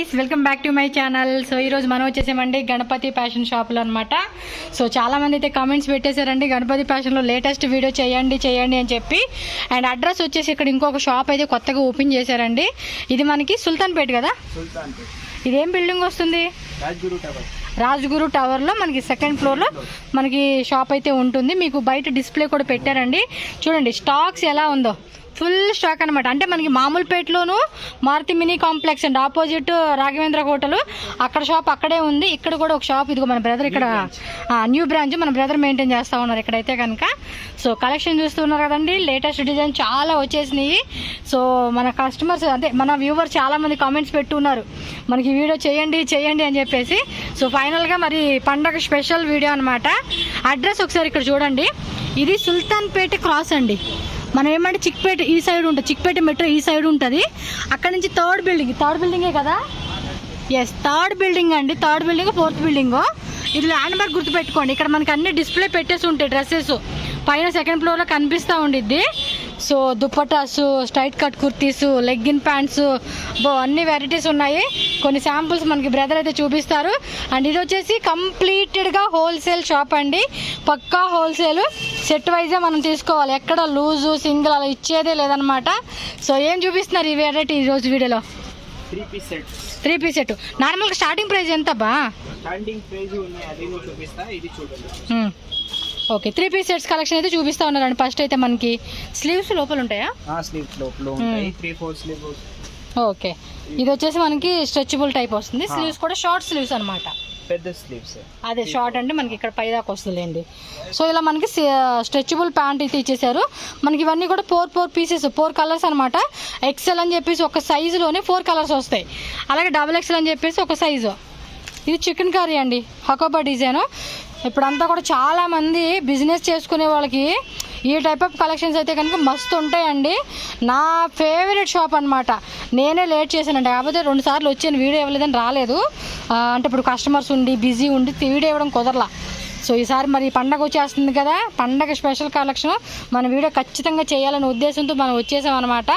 Guys, welcome back to my channel. So ఈరోజు మనం వచ్చేసామండి గణపతి ఫ్యాషన్ షాప్లో అనమాట. సో చాలామంది అయితే కామెంట్స్ పెట్టేశారండి గణపతి ఫ్యాషన్లో లేటెస్ట్ వీడియో చేయండి అని చెప్పి. అండ్ అడ్రస్ వచ్చేసి ఇక్కడ ఇంకొక షాప్ అయితే కొత్తగా ఓపెన్ చేశారండి. ఇది మనకి సుల్తాన్పేట కదా. ఇదేం బిల్డింగ్ వస్తుంది? రాజ్గురు టవర్లో మనకి సెకండ్ ఫ్లోర్లో మనకి షాప్ అయితే ఉంటుంది. మీకు బయట డిస్ప్లే కూడా పెట్టారండి. చూడండి స్టాక్స్ ఎలా ఉందో, ఫుల్ స్టాక్ అనమాట. అంటే మనకి మామూలుపేటలోను మారుతి మినీ కాంప్లెక్స్ అండి, ఆపోజిట్ రాఘవేంద్ర హోటల్, అక్కడ షాప్ అక్కడే ఉంది. ఇక్కడ కూడా ఒక షాప్, ఇదిగో మన బ్రదర్ ఇక్కడ న్యూ బ్రాంచ్ మన బ్రదర్ మెయింటైన్ చేస్తూ ఉన్నారు ఇక్కడైతే కనుక. సో కలెక్షన్ చూస్తున్నారు కదండి, లేటెస్ట్ డిజైన్ చాలా వచ్చేసినాయి. సో మన కస్టమర్స్ అంటే మన వ్యూవర్స్ చాలామంది కామెంట్స్ పెట్టున్నారు మనకి వీడియో చేయండి అని చెప్పేసి. సో ఫైనల్గా మరి పండగ స్పెషల్ వీడియో అనమాట. అడ్రస్ ఒకసారి ఇక్కడ చూడండి, ఇది సుల్తాన్పేట క్రాస్ అండి. మనం ఏమంటే చిక్పేట ఈ సైడ్ ఉంటుంది, చిక్పేట మెట్రో ఈ సైడ్ ఉంటుంది. అక్కడ నుంచి థర్డ్ బిల్డింగే కదా. ఎస్, థర్డ్ బిల్డింగ్ అండి. Third building, fourth building. ఇది ల్యాండ్ మార్క్ గుర్తుపెట్టుకోండి. ఇక్కడ మనకి అన్ని డిస్ప్లే పెట్టేసి ఉంటాయి డ్రెస్సెస్. పైన సెకండ్ ఫ్లోర్లో కనిపిస్తూ ఉండిద్ది. So dupattas, straight cut kurtis, legging pants, అన్ని వెరైటీస్ ఉన్నాయి. కొన్ని శాంపుల్స్ మనకి బ్రదర్ అయితే చూపిస్తారు. అండ్ ఇది వచ్చేసి కంప్లీటెడ్గా హోల్సేల్ షాప్ అండి, పక్కా హోల్సేల్. సెట్ వైజే మనం తీసుకోవాలి, ఎక్కడ లూజు సింగిల్ అలా ఇచ్చేదే లేదనమాట. సో ఏం చూపిస్తున్నారు ఈ వెరైటీ ఈరోజు వీడియోలో? 3 పీస్ సెట్. నార్మల్గా స్టార్టింగ్ ప్రైస్ ఎంత బా? ఓకే, 3 పీస్ సెట్స్ కలెక్షన్ అయితే చూపిస్తా ఉన్నారండి. ఫస్ట్ అయితే మనకి స్లీవ్స్ లోపల ఉంటాయా? ఓకే, ఇది వచ్చేసి మనకి స్ట్రెచబుల్ టైప్ వస్తుంది. స్లీవ్స్ కూడా షార్ట్ స్లీవ్స్ అనమాట, పెద్ద స్లీవ్స్. అదే షార్ట్ అంటే మనకి ఇక్కడ పైదాకా వస్తుందండి. సో ఇలా మనకి స్ట్రెచబుల్ ప్యాంట్ అయితే ఇచ్చేసారు. మనకి ఇవన్నీ కూడా 4 పీసెస్, 4 కలర్స్ అనమాట. ఎక్సెల్ అని చెప్పేసి ఒక సైజులోనే 4 కలర్స్ వస్తాయి. అలాగే డబుల్ ఎక్సెల్ అని చెప్పేసి ఒక సైజు. ఇది చికెన్ కర్రీ అండి, హకోబా డిజైన్. ఇప్పుడంతా కూడా చాలామంది బిజినెస్ చేసుకునే వాళ్ళకి ఈ టైప్ ఆఫ్ కలెక్షన్స్ అయితే కనుక మస్తు ఉంటాయండి. నా ఫేవరెట్ షాప్ అనమాట. నేనే లేట్ చేశానండి, కాకపోతే 2 సార్లు వచ్చాను, వీడియో ఇవ్వలేదని రాలేదు. అంటే ఇప్పుడు కస్టమర్స్ ఉండి బిజీ ఉండి వీడియో ఇవ్వడం కుదరలా. సో ఈసారి మరి పండగ వచ్చేస్తుంది కదా, పండగ స్పెషల్ కలెక్షన్ మన వీడియో ఖచ్చితంగా చేయాలనే ఉద్దేశంతో మనం వచ్చేసాం అనమాట.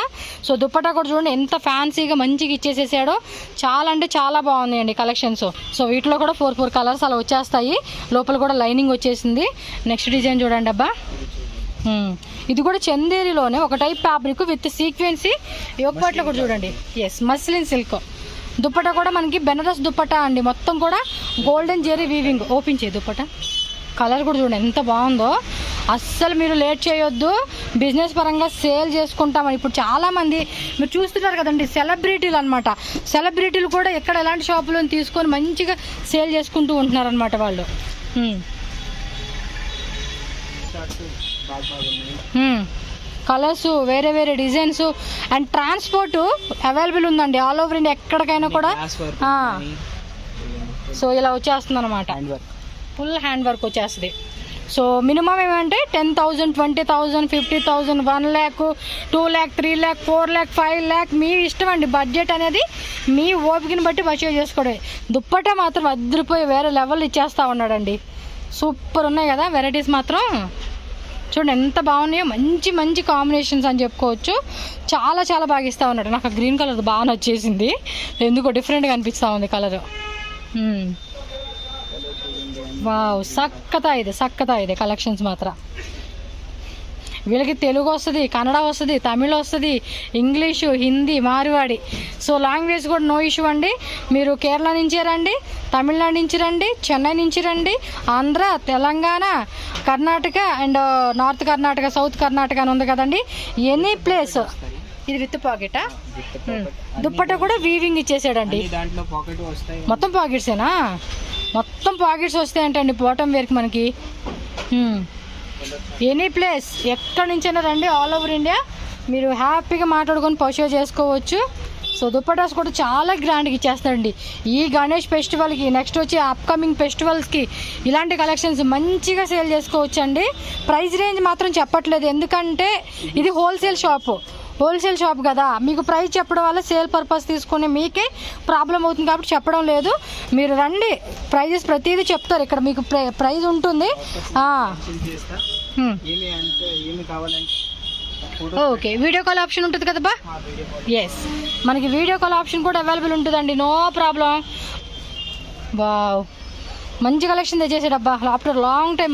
సో దుప్పటా కూడా చూడండి ఎంత ఫ్యాన్సీగా మంచిగా ఇచ్చేసేసాడో, చాలా అంటే చాలా బాగున్నాయండి కలెక్షన్స్. సో వీటిలో కూడా 4 కలర్స్ అలా వచ్చేస్తాయి. లోపల కూడా లైనింగ్ వచ్చేసింది. నెక్స్ట్ డిజైన్ చూడండి అబ్బా, ఇది కూడా చందేరిలోనే ఒక టైప్ ఫ్యాబ్రిక్ విత్ సీక్వెన్సీ. యొక్కట్లో కూడా చూడండి, ఎస్ మస్లిన్ సిల్క్. దుప్పటా కూడా మనకి బెనారస్ దుప్పటా అండి, మొత్తం కూడా గోల్డెన్ జెరీ వీవింగ్. ఓపెన్ చేయ దుప్పటా, కలర్ కూడా చూడండి ఎంత బాగుందో. అస్సలు మీరు లేట్ చేయొద్దు, బిజినెస్ పరంగా సేల్ చేసుకుంటామని. ఇప్పుడు చాలామంది మీరు చూస్తున్నారు కదండి, సెలబ్రిటీలు అనమాట. సెలబ్రిటీలు కూడా ఎక్కడ ఎలాంటి షాపులో తీసుకొని మంచిగా సేల్ చేసుకుంటూ ఉంటున్నారు అనమాట వాళ్ళు. కలర్స్, వేరే వేరే డిజైన్స్ అండ్ ట్రాన్స్పోర్ట్ అవైలబుల్ ఉందండి ఆల్ ఓవర్ ఇండియా, ఎక్కడికైనా కూడా. సో ఇలా వచ్చేస్తుంది అనమాట, ఫుల్ హ్యాండ్ వర్క్ వచ్చేస్తుంది. సో మినిమం ఏమంటే 10,000, 20,000, 50,000, 1 lakh, 2 lakh, 3 lakh, 4 lakh, 5 lakh మీ ఇష్టం అండి. బడ్జెట్ అనేది మీ ఓపికని బట్టి పర్చేజ్ చేసుకోవడమే. దుప్పటా మాత్రం అదిరిపోయి వేరే లెవెల్ ఇచ్చేస్తూ ఉన్నాడండి. సూపర్ ఉన్నాయి కదా వెరైటీస్ మాత్రం. చూడండి ఎంత బాగున్నాయో, మంచి మంచి కాంబినేషన్స్ అని చెప్పుకోవచ్చు. చాలా చాలా బాగా ఇస్తూ ఉన్నాడు. నాకు గ్రీన్ కలర్ బాగా నచ్చేసింది, ఎందుకో డిఫరెంట్గా అనిపిస్తూ ఉంది కలరు. వావ్, సక్కతా ಇದೆ కలెక్షన్స్ మాత్రం. వీళ్ళకి తెలుగు వస్తుంది, కన్నడ వస్తుంది, తమిళ్ వస్తుంది, English, Hindi, Marwadi. So language కూడా నో ఇష్యూ అండి. మీరు కేరళ నుంచి రండి, తమిళనాడు నుంచి రండి, చెన్నై నుంచి రండి, Andhra, Telangana, Karnataka and north Karnataka, south Karnataka అని ఉంది కదండి, ఎనీ ప్లేస్. ఇది విత్ పాకెటా? దుప్పట్టా కూడా వీవింగ్ ఇచ్చేసాడండి. మొత్తం పాకెట్సేనా? మొత్తం పాకెట్స్ వస్తాయంటండి బాటమ్ వేర్కి మనకి. ఎనీ ప్లేస్ ఎక్కడి నుంచైనా రండి, ఆల్ ఓవర్ ఇండియా మీరు హ్యాపీగా మాట్లాడుకొని పర్చేజ్ చేసుకోవచ్చు. సో దుప్పటాస్ కూడా చాలా గ్రాండ్గా ఇచ్చేస్తారండి ఈ గణేష్ ఫెస్టివల్కి. నెక్స్ట్ వచ్చి అప్కమింగ్ ఫెస్టివల్స్కి ఇలాంటి కలెక్షన్స్ మంచిగా సేల్ చేసుకోవచ్చు అండి. ప్రైస్ రేంజ్ మాత్రం చెప్పట్లేదు, ఎందుకంటే ఇది హోల్సేల్ షాప్ కదా. మీకు ప్రైస్ చెప్పడం వల్ల సేల్ పర్పస్ తీసుకునే మీకే ప్రాబ్లం అవుతుంది కాబట్టి చెప్పడం లేదు. మీరు రండి, ప్రైజెస్ ప్రతిదీ చెప్తారు ఇక్కడ, మీకు ప్రైస్ ఉంటుంది. ఓకే, వీడియో కాల్ ఆప్షన్ ఉంటుంది కదా బా? ఎస్, మనకి వీడియో కాల్ ఆప్షన్ కూడా అవైలబుల్ ఉంటుందండి, నో ప్రాబ్లం. వావ్, మంచి కలెక్షన్ తెచ్చేసాడబ్బా ఆఫ్టర్ లాంగ్ టైం.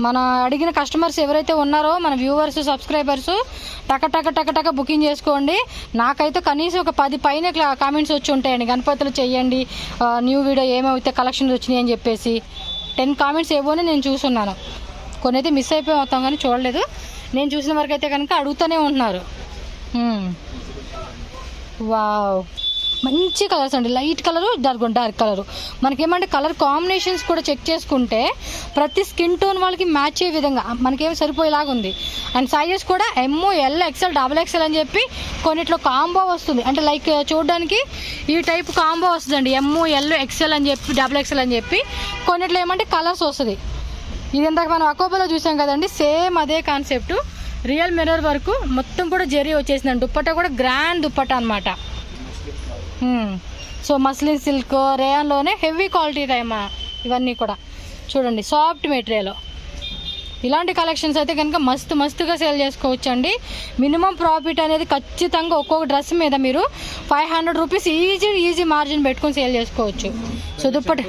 మన అడిగిన కస్టమర్స్ ఎవరైతే ఉన్నారో మన వ్యూవర్స్ సబ్స్క్రైబర్స్ టక బుకింగ్ చేసుకోండి. నాకైతే కనీసం ఒక 10 పైన కామెంట్స్ వచ్చి ఉంటాయండి, గణపతులు చెయ్యండి న్యూ వీడియో ఏమైతే కలెక్షన్స్ వచ్చినాయి అని చెప్పేసి. 10 కామెంట్స్ ఏవోనే నేను చూస్తున్నాను, కొన్ని అయితే మిస్ అయిపోయి అవుతాం కానీ చూడలేదు. నేను చూసిన వరకు అయితే కనుక అడుగుతూనే ఉంటున్నారు. వావ్, మంచి కలర్స్ అండి, లైట్ కలరు డార్క్ కలరు. మనకేమంటే కలర్ కాంబినేషన్స్ కూడా చెక్ చేసుకుంటే ప్రతి స్కిన్ టోన్ వాళ్ళకి మ్యాచ్ అయ్యే విధంగా మనకేమో సరిపోయేలాగా ఉంది. అండ్ సైజెస్ కూడా ML, XL, XXL అని చెప్పి కొన్నిట్లో కాంబో వస్తుంది. అంటే లైక్ చూడడానికి ఈ టైప్ కాంబో వస్తుందండి, ML, XL అని చెప్పి XXL అని చెప్పి. కొన్నిట్లో ఏమంటే కలర్స్ వస్తుంది. ఇది ఇందాక మనం అకోబాలో చూసాం కదండి, సేమ్ అదే కాన్సెప్ట్. రియల్ మిర్రర్ వర్క్ మొత్తం కూడా జరీ వచ్చేసిందండి. దుప్పట్టా కూడా గ్రాండ్ దుప్పట్టా అనమాట. సో మస్లిన్ సిల్క్ రేయాన్లోనే హెవీ క్వాలిటీ టైమ్ ఇవన్నీ కూడా చూడండి, సాఫ్ట్ మెటీరియల్. ఇలాంటి కలెక్షన్స్ అయితే కనుక మస్తుగా సేల్ చేసుకోవచ్చు అండి. మినిమం ప్రాఫిట్ అనేది ఖచ్చితంగా ఒక్కొక్క డ్రెస్ మీద మీరు 500 రూపీస్ ఈజీ మార్జిన్ పెట్టుకొని సేల్ చేసుకోవచ్చు. సో దుప్పటి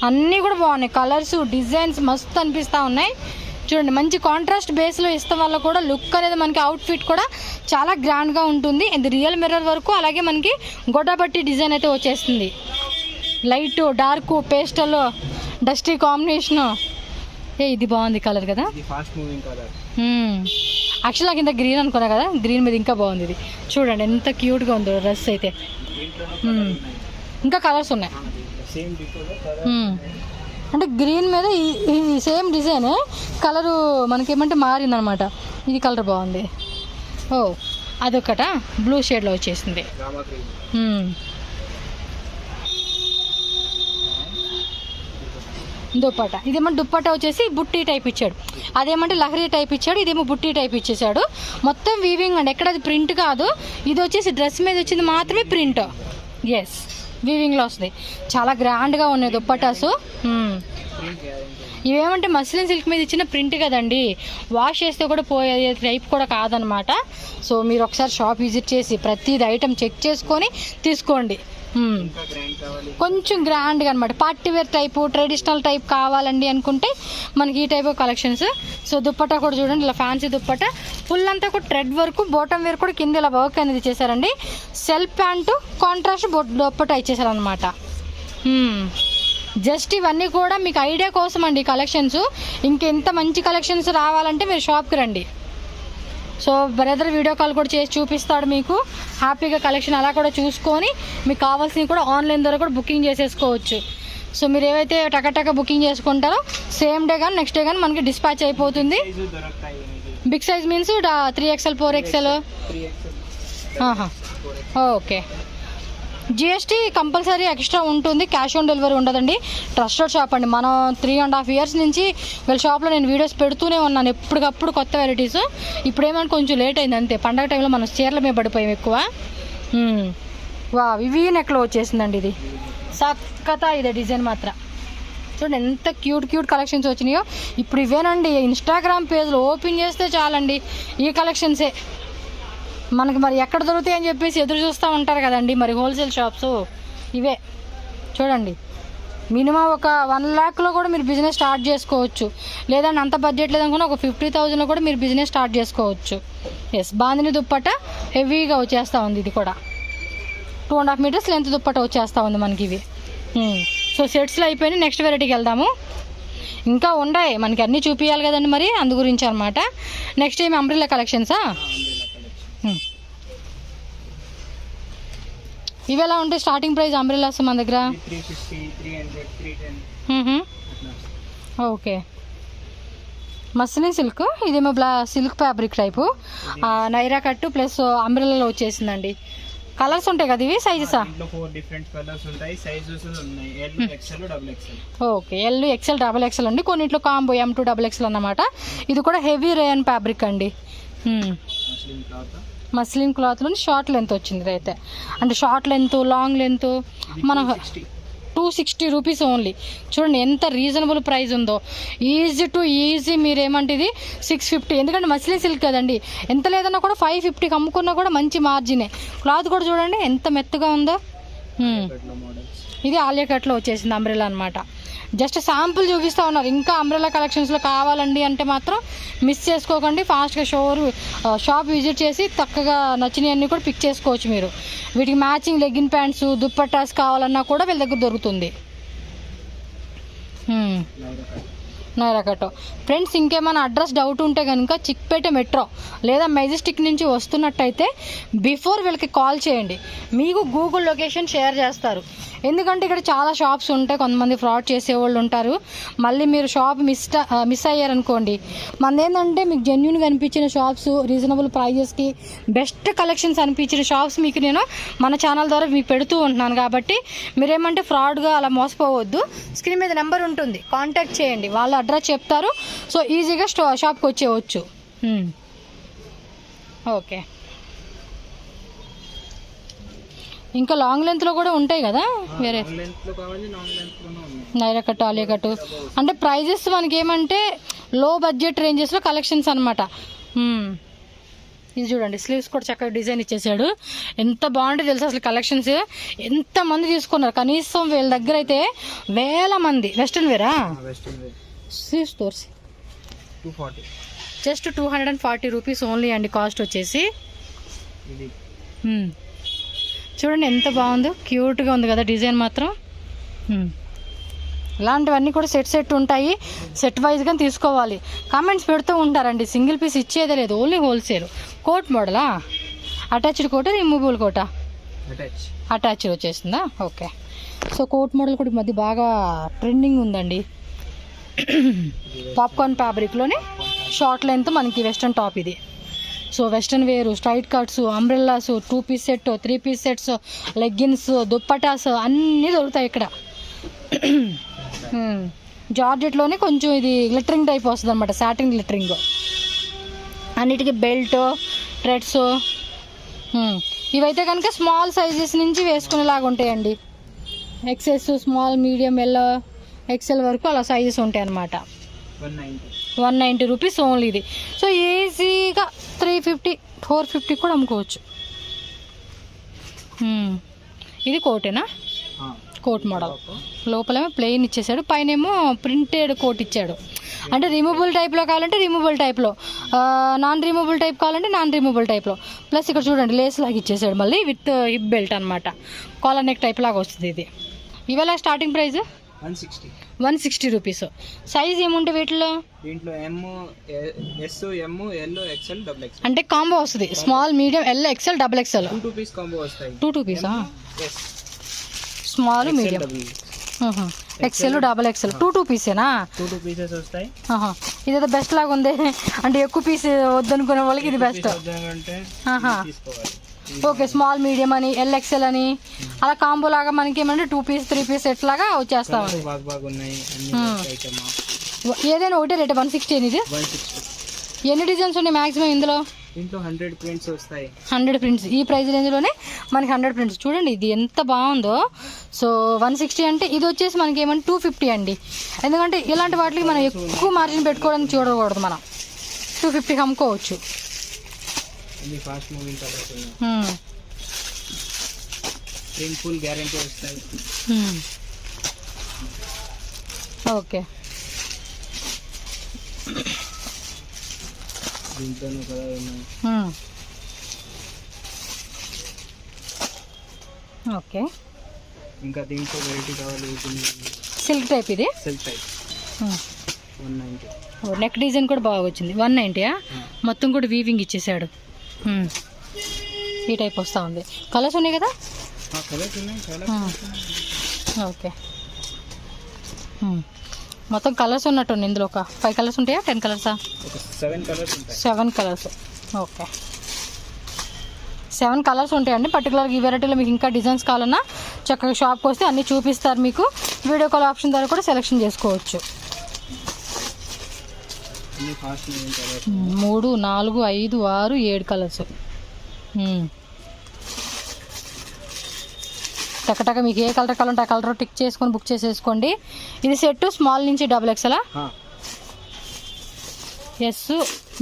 అన్నీ కూడా బాగున్నాయి, కలర్స్ డిజైన్స్ మస్తు అనిపిస్తూ ఉన్నాయి. చూడండి, మంచి కాంట్రాస్ట్ బేస్లో ఇస్తాం వల్ల కూడా లుక్ అనేది మనకి అవుట్ఫిట్ కూడా చాలా గ్రాండ్గా ఉంటుంది. ఇది రియల్ మిర్రర్ వరకు, అలాగే మనకి గొడ్డబట్టి డిజైన్ అయితే వచ్చేస్తుంది. Light dark pastel dusty combination. ఇది బాగుంది కలర్ కదా, యాక్చువల్ నాకు ఇంత గ్రీన్ అనుకున్నా కదా, గ్రీన్ మీద ఇంకా బాగుంది ఇది. చూడండి ఎంత క్యూట్గా ఉందో డ్రెస్ అయితే. ఇంకా కలర్స్ ఉన్నాయి, అంటే గ్రీన్ మీద ఈ సేమ్ డిజైన్ కలరు మనకేమంటే మారిందనమాట. ఇది కలర్ బాగుంది. అదొకట బ్లూ షేడ్లో వచ్చేసింది. దుప్పట, ఇదేమో దుప్పట వచ్చేసి బుట్టి టైప్ ఇచ్చాడు, అదేమంటే లహరీ టైప్ ఇచ్చాడు, ఇదేమో బుట్టి టైప్ ఇచ్చేసాడు. మొత్తం వీవింగ్ అండి, ఎక్కడ అది ప్రింట్ కాదు. ఇది వచ్చేసి డ్రెస్ మీద వచ్చింది మాత్రమే ప్రింట్. ఎస్, వీవింగ్లో వస్తుంది. చాలా గ్రాండ్గా ఉన్నాయి దుప్పటాసు. ఇవేమంటే మస్లిన్ సిల్క్ మీద ఇచ్చిన ప్రింట్ కదండి, వాష్ చేస్తే కూడా పోయే టైప్ కూడా కాదనమాట. సో మీరు ఒకసారి షాప్ విజిట్ చేసి ప్రతిది ఐటమ్ చెక్ చేసుకొని తీసుకోండి. కొంచెం గ్రాండ్గా అనమాట, party wear type traditional type కావాలండి అనుకుంటే మనకి ఈ type of collections. So dupatta కూడా చూడండి, ఇలా ఫ్యాన్సీ దుప్పట్టా ఫుల్ అంతా కూడా థ్రెడ్ వర్క్, బాటమ్ వేర్ కూడా కింద ఇలా వర్క్ అనేది ఇచ్చేసారండి. సెల్ఫ్ ప్యాంటు కాంట్రాస్ట్ దుప్పట్టా ఇచ్చేసారనమాట. జస్ట్ ఇవన్నీ కూడా మీకు ఐడియా కోసం అండి కలెక్షన్స్. ఇంకెంత మంచి కలెక్షన్స్ రావాలంటే మీరు షాప్కి రండి. సో బ్రదర్ వీడియో కాల్ కూడా చేసి చూపిస్తాడు మీకు, హ్యాపీగా కలెక్షన్ అలా కూడా చూసుకొని మీకు కావాల్సినవి కూడా ఆన్లైన్ ద్వారా కూడా బుకింగ్ చేసేసుకోవచ్చు. సో మీరు ఏవైతే టక బుకింగ్ చేసుకుంటారో సేమ్ డే కానీ నెక్స్ట్ డే కానీ మనకి డిస్పాచ్ అయిపోతుంది. Big size means 3XL 4XL. Okay, GST compulsory extra ఉంటుంది, క్యాష్ ఆన్ డెలివరీ ఉండదండి. ట్రస్టెడ్ షాప్ అండి, మనం 3.5 years నుంచి వీళ్ళ షాప్లో నేను వీడియోస్ పెడుతూనే ఉన్నాను, ఎప్పటికప్పుడు కొత్త వెరైటీస్. ఇప్పుడు ఏమైనా కొంచెం లేట్ అయింది అంతే, పండగ టైంలో మనం చీరల మీద పడిపోయాం ఎక్కువ. ఇవి నెక్లో వచ్చేసిందండి, ఇది సక్కత ఇదే డిజైన్ మాత్రం. చూడండి ఎంత క్యూట్ కలెక్షన్స్ వచ్చినాయో. ఇప్పుడు ఇవేనండి, ఇన్స్టాగ్రామ్ పేజ్లో ఓపెన్ చేస్తే చాలండి ఈ కలెక్షన్సే మనకి. మరి ఎక్కడ దొరుకుతాయి అని చెప్పేసి ఎదురు చూస్తూ ఉంటారు కదండి మరి హోల్సేల్ షాప్స్ ఇవే. చూడండి, మినిమం ఒక 1 lakhలో కూడా మీరు బిజినెస్ స్టార్ట్ చేసుకోవచ్చు, లేదంటే అంత బడ్జెట్ లేదనుకున్నా ఒక 50,000లో కూడా మీరు బిజినెస్ స్టార్ట్ చేసుకోవచ్చు. ఎస్, బాందిని దుప్పట హెవీగా వచ్చేస్తూ ఉంది. ఇది కూడా 2.5 meters లెంత్ దుప్పట వచ్చేస్తూ ఉంది మనకి ఇవి. సో సెట్స్లో అయిపోయినాయి, నెక్స్ట్ వెరైటీకి వెళ్దాము. ఇంకా ఉన్నాయి మనకి, అన్నీ చూపించాలి కదండి మరి, అందు గురించి అనమాట. నెక్స్ట్ ఏమి అంబ్రెల్లా కలెక్షన్సా? ఇవి ఎలా ఉంటాయి స్టార్టింగ్ ప్రైస్ అంబ్రెల్లాస్ మన దగ్గర? 350, 300, 310. ఓకే, మస్లిన్ సిల్క్, ఇదేమో సిల్క్ ఫ్యాబ్రిక్ టైపు నైరా కట్టు ప్లస్ అంబ్రెల్లాలో వచ్చేసిందండి. కలర్స్ ఉంటాయి కదా ఇవి, సైజెసా? 4 different కలర్స్ ఉంటాయి, సైజెస్ ఉన్నాయి, L, XL, XXL. Okay, L, XL, XXL అండి. కొన్నిట్లో కాంబో M2 XXL అన్నమాట. ఇది కూడా హెవీ రేయన్ ఫ్యాబ్రిక్ అండి. మస్లిన్ క్లాత్లో షార్ట్ లెంత్ వచ్చింది అయితే, అంటే షార్ట్ లెంత్ లాంగ్ లెంత్ మన 260 రూపీస్ ఓన్లీ. చూడండి ఎంత రీజనబుల్ ప్రైస్ ఉందో. ఈజీ టు ఈజీ మీరేమంటే ఇది 650, ఎందుకంటే మస్లిన్ సిల్క్ కదండి, ఎంత లేదన్నా కూడా 550కి అమ్ముకున్నా కూడా మంచి మార్జినే. క్లాత్ కూడా చూడండి ఎంత మెత్తగా ఉందో. ఇది ఆలియా కట్లో వచ్చేసింది అంబ్రెల్లా అనమాట. జస్ట్ శాంపుల్ చూపిస్తూ ఉన్నారు. ఇంకా అంబ్రెల్లా కలెక్షన్స్లో కావాలండి అంటే మాత్రం మిస్ చేసుకోకండి. ఫాస్ట్గా షాప్ విజిట్ చేసి చక్కగా నచ్చినవన్నీ కూడా పిక్ చేసుకోవచ్చు మీరు. వీటికి మ్యాచింగ్ లెగ్గిన్ ప్యాంట్స్, దుప్పట్టాస్ కావాలన్నా కూడా వీళ్ళ దగ్గర దొరుకుతుంది. నైరా కట్. ఫ్రెండ్స్ ఇంకేమైనా అడ్రస్ డౌట్ ఉంటే కనుక చిక్పేట మెట్రో లేదా మెజెస్టిక్ నుంచి వస్తున్నట్టయితే బిఫోర్ వీళ్ళకి కాల్ చేయండి. మీకు గూగుల్ లొకేషన్ షేర్ చేస్తారు. ఎందుకంటే ఇక్కడ చాలా షాప్స్ ఉంటాయి, కొంతమంది ఫ్రాడ్ చేసేవాళ్ళు ఉంటారు. మళ్ళీ మీరు షాప్ మిస్ అయ్యారనుకోండి, మనది ఏంటంటే మీకు జెన్యున్గా అనిపించిన షాప్స్, రీజనబుల్ ప్రైజెస్కి బెస్ట్ కలెక్షన్స్ అనిపించిన షాప్స్ మీకు నేను మన ఛానల్ ద్వారా మీకు పెడుతూ ఉంటున్నాను. కాబట్టి మీరేమంటే ఫ్రాడ్గా అలా మోసపోవద్దు. స్క్రీన్ మీద నెంబర్ ఉంటుంది, కాంటాక్ట్ చేయండి, వాళ్ళ అడ్రస్ చెప్తారు. సో ఈజీగా షాప్కి వచ్చేయచ్చు. ఓకే. ఇంకా లాంగ్ లెంత్లో కూడా ఉంటాయి కదా వేరే నైరా కట్టు, ఆలియా కట్టు. అంటే ప్రైజెస్ మనకి ఏమంటే లో బడ్జెట్ రేంజెస్లో కలెక్షన్స్ అనమాట. ఇది చూడండి, స్లీవ్స్ కూడా చక్కగా డిజైన్ ఇచ్చేసాడు. ఎంత బాగుంటుంది తెలుసు అసలు కలెక్షన్స్. ఎంతమంది తీసుకున్నారు, కనీసం వీళ్ళ దగ్గర అయితే వేల మంది. వెస్ట్రన్ వేరా స్లీవ్స్ తోర్సి జస్ట్ 240 రూపీస్ ఓన్లీ అండి కాస్ట్ వచ్చేసి. చూడండి ఎంత బాగుందో, క్యూట్గా ఉంది కదా డిజైన్ మాత్రం. ఇలాంటివన్నీ కూడా సెట్ ఉంటాయి. సెట్ వైజ్గా తీసుకోవాలి. కామెంట్స్ పెడుతూ ఉంటారండి, సింగిల్ పీస్ ఇచ్చేదే లేదు, ఓన్లీ హోల్సేల్. కోట్ మోడలా? అటాచ్డ్ కోట, రిమూవబుల్ కోట? అటాచ్డ్ వచ్చేసిందా? ఓకే. సో కోట్ మోడల్ కూడా ఈ మధ్య బాగా ట్రెండింగ్ ఉందండి. పాప్కార్న్ ఫ్యాబ్రిక్లోనే షార్ట్ లెంత్ మనకి వెస్ట్రన్ టాప్ ఇది. So western wear, straight cuts, umbrellas, 2 piece set, 3 piece sets, leggings, dupattas అన్నీ దొరుకుతాయి ఇక్కడ. జార్జెట్లోనే కొంచెం ఇది గ్లిటరింగ్ టైప్ వస్తుంది అనమాట, సాటిన్ గ్లిటరింగ్. అన్నిటికీ బెల్ట్, థ్రెడ్స్. ఇవైతే కనుక స్మాల్ సైజెస్ నుంచి వేసుకునేలాగా ఉంటాయండి. XS, small, medium, L, XL వరకు అలా సైజెస్ ఉంటాయి అన్నమాట. 190 రూపీస్ ఓన్లీ ఇది. సో ఈజీగా 350, 450 కూడా అమ్ముకోవచ్చు. ఇది కోటేనా? Coat model. లోపలేమో ప్లెయిన్ ఇచ్చేసాడు, పైనేమో ప్రింటెడ్ కోట్ ఇచ్చాడు. అంటే రిమూవబుల్ టైప్లో కావాలంటే రిమూవబుల్ టైప్లో, నాన్ రిమూవబుల్ టైప్ కావాలంటే నాన్ రిమూవబుల్ టైప్లో. ప్లస్ ఇక్కడ చూడండి లేస్ లాగా ఇచ్చేసాడు మళ్ళీ విత్ హిప్ బెల్ట్ అనమాట. కాలర్ నెక్ టైప్ లాగా వస్తుంది ఇది. ఇవాళ స్టార్టింగ్ ప్రైస్ 160 రూపీస్. సైజ్ ఏముంటాయి వీటిలో? దీంట్లో S, M, L, XL, double XL అంటే కాంబో వస్తుంది. Small, medium, L, XL, double XL. 2 piece combo వస్తాయి. 2 పీసా? Small, medium, XL, double XL. 2 పీసేనా? 2 పీసెస్ వస్తాయి. ఇదేదో బెస్ట్ లాగా ఉంది. అంటే ఎక్కువ పీస్ వద్దనుకునే వాళ్ళకి ఇది బెస్ట్. ఓకే. స్మాల్, మీడియం అని, ఎల్, ఎక్స్ఎల్ అని అలా కాంబో లాగా మనకి ఏమంటే 2 పీస్, 3 పీస్ సెట్ లాగా వచ్చేస్తాం. ఏదైనా ఒకటే రేట్ 160 ఇది. ఎన్ని డిజైన్స్ ఉన్నాయి మాక్సిమం ఇందులో? 100 ప్రింట్స్ వస్తాయి. 100 ప్రింట్స్. ఈ ప్రైస్ రేంజ్లోనే మనకి 100 ప్రింట్స్. చూడండి ఇది ఎంత బాగుందో. సో 160 అంటే ఇది వచ్చేసి మనకి ఏమంటే 250 అండి. ఎందుకంటే ఇలాంటి వాటికి మనం ఎక్కువ మార్జిన్ పెట్టుకోవడానికి చూడకూడదు, మనం 250కి అమ్ముకోవచ్చు. Fast moving colours print full guarantee వస్తాయి. ఓకే. దీంట్లోనే కలర్ ఉన్నాయి. ఓకే. ఇంకా దీంట్లో వెరైటీ కావాలి. సిల్క్ టైప్ ఇది. Silk type 190. నెక్ డిజైన్ కూడా బాగా వచ్చింది. 190. మొత్తం కూడా వీవింగ్ ఇచ్చేసాడు. ఈ టైప్ వస్తూ ఉంది. కలర్స్ ఉన్నాయి కదా? ఓకే. మొత్తం కలర్స్ ఉన్నట్టు ఇందులో ఒక 5 కలర్స్ ఉంటాయా? 10 కలర్సా? 7 కలర్స్. ఓకే. 7 కలర్స్ ఉంటాయండి. పర్టికులర్గా ఈ వెరైటీలో మీకు ఇంకా డిజైన్స్ కావాలన్నా చక్కగా షాప్కి వస్తే అన్నీ చూపిస్తారు మీకు. వీడియో కాల్ ఆప్షన్ ద్వారా కూడా సెలెక్షన్ చేసుకోవచ్చు. 3, 4, 5, 6, 7 కలర్స్. టకటక మీకు ఏ కలర్ కావాలంటే ఆ కలర్ టిక్ చేసుకొని బుక్ చేసేసుకోండి. ఇది సెట్ స్మాల్ నుంచి డబుల్ ఎక్సెలా, S,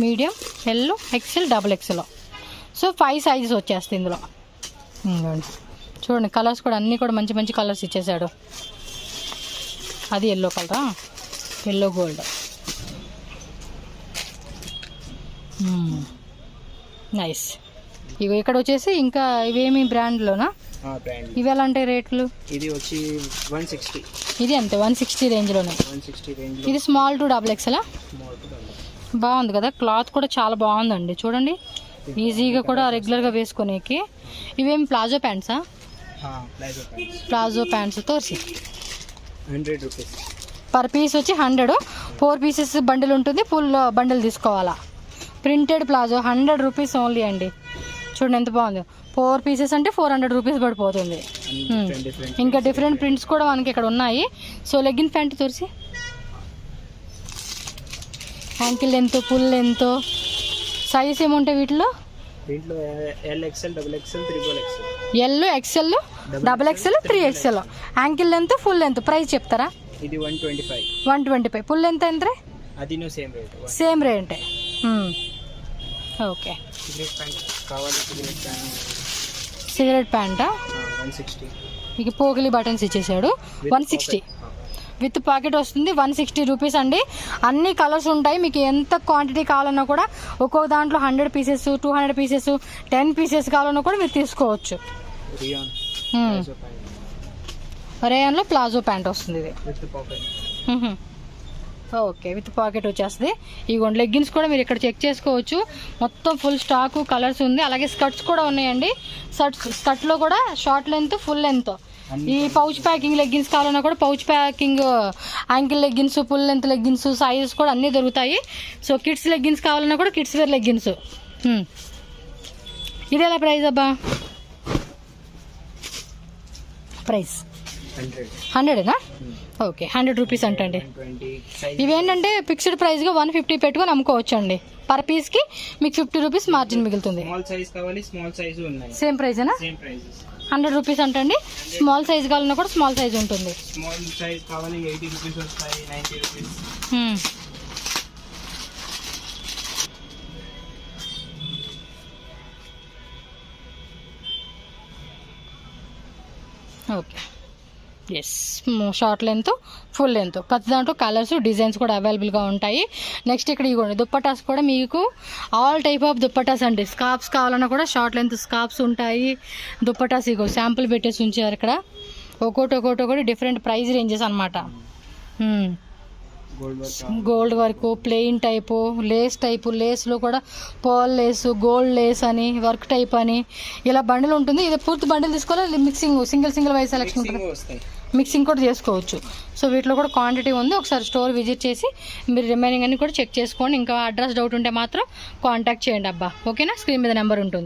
medium, L, XL, double XL. So 5 sizes వచ్చేస్తాయి ఇందులో. చూడండి కలర్స్ కూడా అన్నీ కూడా మంచి మంచి కలర్స్ ఇచ్చేసాడు. అది ఎల్లో కలరా, ఎల్లో గోల్డ్. నైస్. ఇవి ఇక్కడ వచ్చేసి ఇంకా ఇవేమి బ్రాండ్లోనా? ఇవి ఎలా అంటే రేట్లు? ఇది వచ్చి 160. ఇది అంతే 160 రేంజ్లోనే. 160 రేంజ్. ఇది స్మాల్ టు డబుల్ ఎక్సెలా? బాగుంది కదా, క్లాత్ కూడా చాలా బాగుందండి. చూడండి ఈజీగా కూడా రెగ్యులర్గా వేసుకునేకి. ఇవేమి ప్లాజో ప్యాంట్సా? ప్లాజో ప్యాంట్స్ తోసి 100 రూపీస్ పర్ పీస్ వచ్చి 100. 4 పీసెస్ బండిల్ ఉంటుంది, ఫుల్ బండిల్ తీసుకోవాలా. ప్రింటెడ్ ప్లాజో 100 రూపీస్ ఓన్లీ అండి. చూడండి ఎంత బాగుంది. 4 పీసెస్ అంటే 400 రూపీస్ పడిపోతుంది. ఇంకా డిఫరెంట్ ప్రింట్స్ కూడా మనకి ఇక్కడ ఉన్నాయి. సో లెగ్గిన్ ప్యాంట్ తోసి ankle length, full length, size ఏముంటాయి వీటిలో? దీంట్లో L, XL, double XL, triple XL. L, XL, double XL, 3XL. Ankle length, full length price చెప్తారా? ఇది 125. 125. ఫుల్ లెంత్ ఎంత? అది సేమ్ రేట్. సేమ్ రేటే. ఓకే. సిగరెట్ ప్యాంట్ కావాలి. సిగరెట్ ప్యాంటా? 160. మీకు పోగిలి బటన్స్ ఇచ్చేసాడు. 160 విత్ పాకెట్ వస్తుంది. 160 రూపీస్ అండి. అన్ని కలర్స్ ఉంటాయి. మీకు ఎంత క్వాంటిటీ కావాలన్నా కూడా ఒక్కొక్క దాంట్లో 100 పీసెస్, 200 పీసెస్, 10 పీసెస్ కావాలన్నా కూడా మీరు తీసుకోవచ్చు. రేయాన్లో ప్లాజో ప్యాంట్ వస్తుంది ఇది. ఓకే, విత్ పాకెట్ వచ్చేస్తుంది. ఇగోండి లెగ్గిన్స్ కూడా మీరు ఇక్కడ చెక్ చేసుకోవచ్చు. మొత్తం ఫుల్ స్టాకు కలర్స్ ఉంది. అలాగే స్కర్ట్స్ కూడా ఉన్నాయండి. స్కర్ట్లో కూడా షార్ట్ లెంత్, ఫుల్ లెంత్. ఈ పౌచ్ ప్యాకింగ్ లెగ్గిన్స్ కావాలన్నా కూడా pouch packing, ankle leggings, full length leggings, sizes కూడా అన్నీ దొరుకుతాయి. సో కిడ్స్ లెగ్గిన్స్ కావాలన్నా కూడా కిడ్స్ వేర్ లెగ్గిన్స్. ఇది ఎలా ప్రైస్ అబ్బా? ప్రైస్ 100ఏనా? ఓకే, 100 రూపీస్ అంటండి. ఇవేంటంటే ఫిక్స్డ్ ప్రైస్గా 150 పెట్టుకొని అమ్ముకోవచ్చు అండి. పర్ పీస్కి మీకు 50 రూపీస్ మార్జిన్ మిగులుతుంది. సేమ్ ప్రైజేనా? 100 రూపీస్ అంటండి. స్మాల్ సైజ్ కావాలన్నా కూడా స్మాల్ సైజ్ ఉంటుంది. స్మాల్ సైజ్ కావాలి 80 రూపీస్ వస్తాయి, 90 rupees. Okay, yes. Short length, full length, ప్రతి దాంట్లో కలర్స్, డిజైన్స్ కూడా అవైలబుల్గా ఉంటాయి. నెక్స్ట్ ఇక్కడ ఇవ్వండి దుప్పటాస్ కూడా మీకు ఆల్ టైప్ ఆఫ్ దుప్పటాస్ అండి. స్కార్ప్స్ కావాలన్నా కూడా షార్ట్ లెంత్ స్కార్ప్స్ ఉంటాయి. దుప్పటాస్ ఇగో శాంపుల్ పెట్టేసి ఉంచారు ఇక్కడ. ఒక్కొక్కటి డిఫరెంట్ ప్రైస్ రేంజెస్ అనమాట. Gold work, plain type, lace type, లేస్లో కూడా పర్ల్ లేస్, గోల్డ్ లేస్ అని, వర్క్ టైప్ అని ఇలా బండిల్ ఉంటుంది. ఇది పూర్తి బండిల్ తీసుకోవాలి. మిక్సింగ్ సింగిల్ వైజ్ సెలెక్షన్ ఉంటుంది. మిక్సింగ్ కూడా చేసుకోవచ్చు. సో వీటిలో కూడా క్వాంటిటీ ఉంది. ఒకసారి స్టోర్ విజిట్ చేసి మీరు రిమైనింగ్ అన్ని కూడా చెక్ చేసుకోండి. ఇంకా అడ్రస్ డౌట్ ఉంటే మాత్రం కాంటాక్ట్ చేయండి అబ్బా. ఓకేనా? స్క్రీన్ మీద నెంబర్ ఉంటుంది.